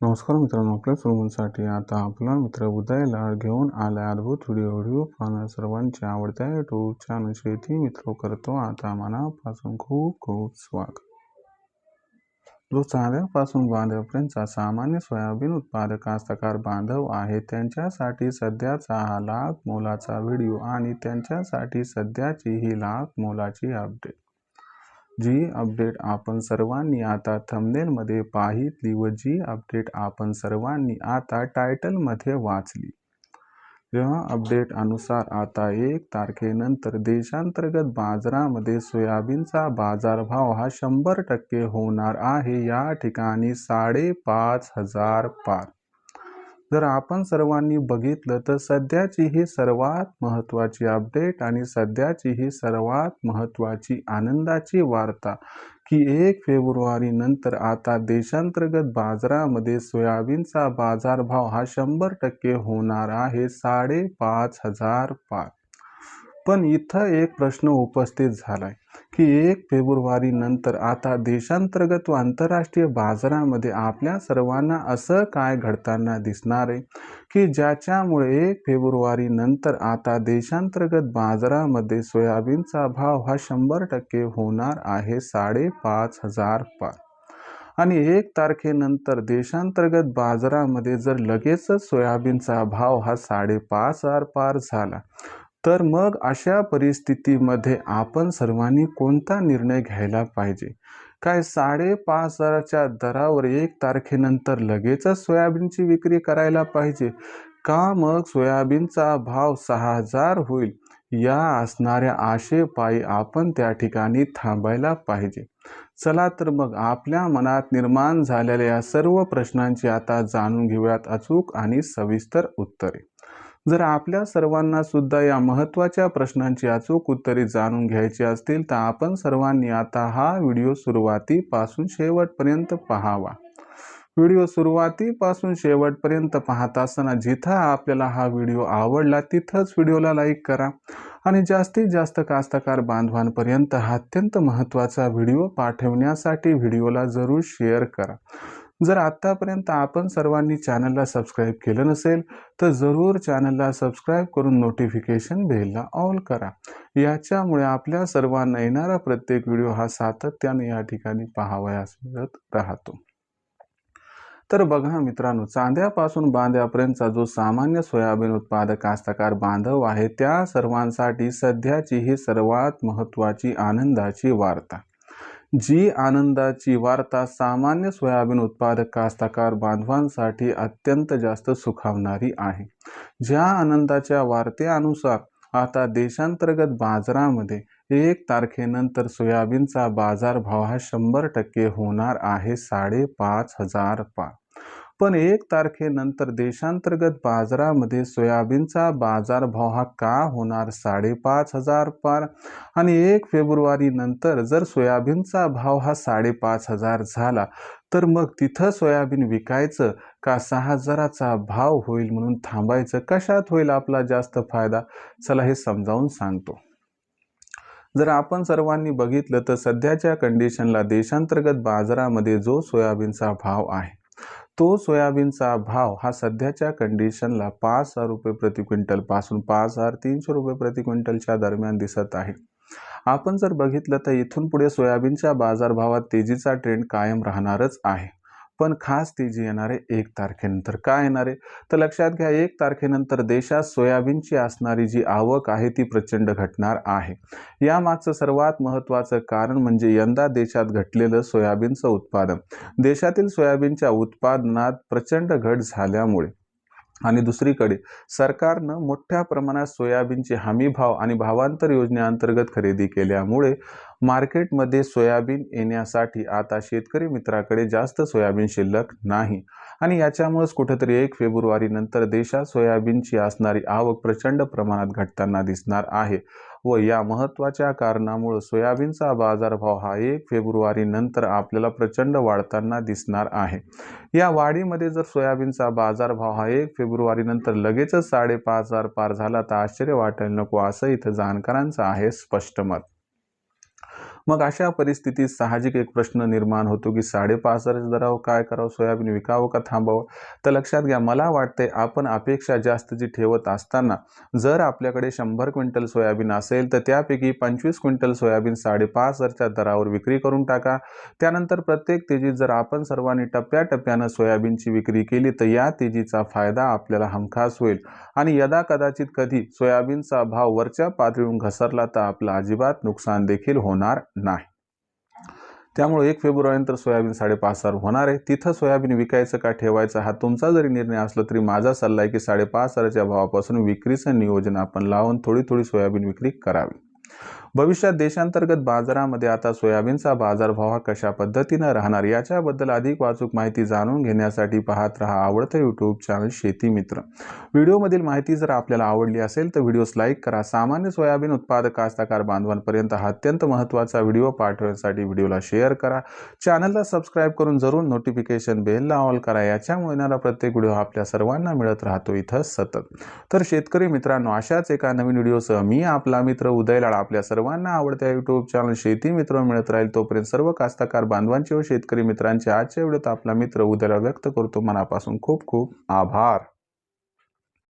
नमस्कार मित्रांनो, आपल्या सर्वांसाठी आता आपला मित्र उदय लाड घेऊन आलाय अद्भुत व्हिडिओ पाहणं सर्वांच्या आवडत्या यूट्यूब चॅनल शेती मित्र करतो आता मनापासून खूप खूप स्वागत। जो चाऱ्यापासून बांधवपर्यंतचा सामान्य सोयाबीन उत्पादक कास्तकार बांधव आहे त्यांच्यासाठी सध्याचा हा लाख मोलाचा व्हिडिओ आणि त्यांच्यासाठी सध्याची ही लाख मोलाची अपडेट। जी अपडेट आपण सर्वांनी आता थंबनेलमध्ये पाहिली व जी अपडेट आपण सर्वांनी आता टायटलमध्ये वाचली। या अपडेट अनुसार आता 1 तारखेनंतर देशांतर्गत बाजारामध्ये सोयाबीनचा बाजारभाव हा 100% होणार आहे। या ठिकाणी 5,500 पार। जर आपण सर्वांनी बघितलं तर सध्याची ही सर्वात महत्त्वाची अपडेट आणि सध्याची ही सर्वात महत्त्वाची आनंदाची वार्ता की 1 फेब्रुवारी नंतर आता देशांतर्गत बाजारामध्ये सोयाबीनचा बाजारभाव हा 100% होणार आहे 5,500 पार। पण इथं एक प्रश्न उपस्थित झालाय की 1 फेब्रुवारी नंतर आता देशांतर्गत व आंतरराष्ट्रीय बाजारामध्ये आपल्या सर्वांना असं काय घडताना दिसणार आहे की ज्याच्यामुळे 1 फेब्रुवारी नंतर आता देशांतर्गत बाजारामध्ये सोयाबीनचा भाव हा 100% होणार आहे 5,500 पार। आणि 1 तारखेनंतर देशांतर्गत बाजारामध्ये जर लगेचच सोयाबीनचा भाव हा 5,500 पार झाला तर मग अशा परिस्थितीमध्ये आपण सर्वांनी कोणता निर्णय घ्यायला पाहिजे? काय 5,500च्या दरावर 1 तारखेनंतर लगेचच सोयाबीनची विक्री करायला पाहिजे का मग सोयाबीनचा भाव 6,000 होईल या असणाऱ्या आशेपायी आपण त्या ठिकाणी थांबायला पाहिजे? चला तर मग आपल्या मनात निर्माण झालेल्या या सर्व प्रश्नांची आता जाणून घेऊयात अचूक आणि सविस्तर उत्तरे। जर आपल्या सर्वांना सुद्धा या महत्त्वाच्या प्रश्नांची अचूक उत्तरे जाणून घ्यायची असतील तर आपण सर्वांनी आता हा व्हिडिओ सुरुवातीपासून शेवटपर्यंत पाहावा। व्हिडिओ सुरुवातीपासून शेवटपर्यंत पाहत असताना जिथं आपल्याला हा व्हिडिओ आवडला तिथंच व्हिडिओला लाईक करा आणि जास्तीत जास्त कास्तकार बांधवांपर्यंत हा अत्यंत महत्त्वाचा व्हिडिओ पाठवण्यासाठी व्हिडिओला जरूर शेअर करा। जर आतापर्यंत आपण सर्वांनी चॅनलला सबस्क्राईब केलं नसेल तर जरूर चॅनलला सबस्क्राईब करून नोटिफिकेशन बेलला ऑल करा। याच्यामुळे आपल्या सर्वांना येणारा प्रत्येक व्हिडिओ हा सातत्याने या ठिकाणी पाहावयास मिळत राहतो। तर बघा मित्रांनो, चांद्यापासून बांध्यापर्यंतचा जो सामान्य सोयाबीन उत्पादक कास्तकार बांधव आहे त्या सर्वांसाठी सध्याची ही सर्वात महत्त्वाची आनंदाची वार्ता। जी आनंदाची वार्ता सामान्य सोयाबीन उत्पादक कास्तकार बांधवांसाठी अत्यंत जास्त सुखावणारी आहे। ज्या आनंदाच्या वार्तेनुसार आता देशांतर्गत बाजारामध्ये 1 तारखेनंतर सोयाबीनचा बाजारभाव हा 100% होणार आहे 5,500 पार। पण 1 तारखेनंतर देशांतर्गत बाजारामध्ये सोयाबीनचा बाजारभाव हा का होणार 5,500 पार आणि 1 फेब्रुवारी नंतर जर सोयाबीनचा भाव हा 5,500 झाला तर मग तिथं सोयाबीन विकायचं का 6,000चा भाव होईल म्हणून थांबायचं? कशात होईल आपला जास्त फायदा? चला हे समजावून सांगतो। जर आपण सर्वांनी बघितलं तर सध्याच्या कंडिशनला देशांतर्गत बाजारामध्ये जो सोयाबीनचा भाव आहे तो सोयाबीनचा भाव हा सध्याच्या कंडिशनला 5,000 रुपये प्रति क्विंटल पासून 5,300 रुपये प्रति क्विंटलच्या दरम्यान दिसत आहे। आपण जर बघितलं तर इथून पुढे सोयाबीनच्या बाजारभावात तेजीचा ट्रेंड कायम राहणारच आहे। पण खास तेजी येणार आहे 1 तारखेनंतर। काय येणार आहे तर लक्षात घ्या 1 तारखेनंतर देशात सोयाबीनची असणारी जी आवक आहे ती प्रचंड घटणार आहे। यामागचं सर्वात महत्त्वाचं कारण म्हणजे यंदा देशात घटलेलं सोयाबीनचं उत्पादन। देशातील सोयाबीनच्या उत्पादनात प्रचंड घट झाल्यामुळे आणि दुसरीकडे सरकारनं मोठ्या प्रमाणात सोयाबीनचे हमी भाव आणि भावांतर योजनेअंतर्गत खरेदी केल्यामुळे मार्केटमध्ये सोयाबीन येण्यासाठी आता शेतकरी मित्राकडे जास्त सोयाबीन शिल्लक नाही आणि याच्यामुळेच कुठेतरी 1 फेब्रुवारी नंतर देशात सोयाबीनची असणारी आवक प्रचंड प्रमाणात घटताना दिसणार आहे व या महत्त्वाच्या कारणामुळे सोयाबीनचा बाजारभाव हा 1 फेब्रुवारी नंतर आपल्याला प्रचंड वाढताना दिसणार आहे। या वाढीमध्ये जर सोयाबीनचा बाजारभाव हा 1 फेब्रुवारी नंतर लगेचच 5,500 पार झाला तर आश्चर्य वाटायला नको असं इथं जाणकारांचं आहे स्पष्ट मत। मग अशा परिस्थितीत साहजिक एक प्रश्न निर्माण होतो की 5,500 दरावर काय करावं, सोयाबीन विकावं का थांबावं? तर लक्षात घ्या, मला वाटतंय आपण अपेक्षा जास्तची ठेवत असताना जर आपल्याकडे 100 क्विंटल सोयाबीन असेल तर त्यापैकी 25 क्विंटल सोयाबीन 5,500च्या दरावर विक्री करून टाका. त्यानंतर प्रत्येक तेजीत जर आपण सर्वांनी टप्प्याटप्प्यानं सोयाबीनची विक्री केली तर या तेजीचा फायदा आपल्याला हमखास होईल आणि यदा कदाचित कधी सोयाबीनचा भाव वरच्या पातळीवरून घसरला तर आपलं अजिबात नुकसान देखील होणार नाही. त्यामुळे 1 फेब्रुवारीनंतर सोयाबीन 5,500 होणार आहे. तिथं सोयाबीन विकायचं का ठेवायचं हा तुमचा जरी निर्णय असला तरी माझा सल्ला आहे की 5,500च्या भावापासून विक्रीचं नियोजन आपण लावून थोडी सोयाबीन विक्री करावी. भविष्यात देशांतर्गत बाजारामध्ये आता सोयाबीनचा बाजारभाव हा कशा पद्धतीनं राहणार याच्याबद्दल अधिक अचूक माहिती जाणून घेण्यासाठी पाहत रहा आवडतं यूट्यूब चॅनल शेती मित्र. व्हिडिओमधील माहिती जर आपल्याला आवडली असेल तर व्हिडिओस लाईक करा. सामान्य सोयाबीन उत्पादक कास्तकार बांधवांपर्यंत हा अत्यंत महत्त्वाचा व्हिडिओ पाठवण्यासाठी व्हिडिओला शेअर करा. चॅनलला सबस्क्राईब करून जरूर नोटिफिकेशन बेलला ऑल करा. याच्यामुळे येणारा प्रत्येक व्हिडिओ आपल्या सर्वांना मिळत राहतो इथं सतत. तर शेतकरी मित्रांनो, अशाच एका नवीन व्हिडिओसह मी आपला मित्र उदय लाड आपल्या सर्वांना आवडत्या यूट्यूब चॅनल शेती मित्र मिळत राहील. तोपर्यंत सर्व कास्तकार बांधवांचे व शेतकरी मित्रांचे आजच्या व्हिडिओत आपला मित्र उदय लाड व्यक्त करतो मनापासून खूप खूप आभार.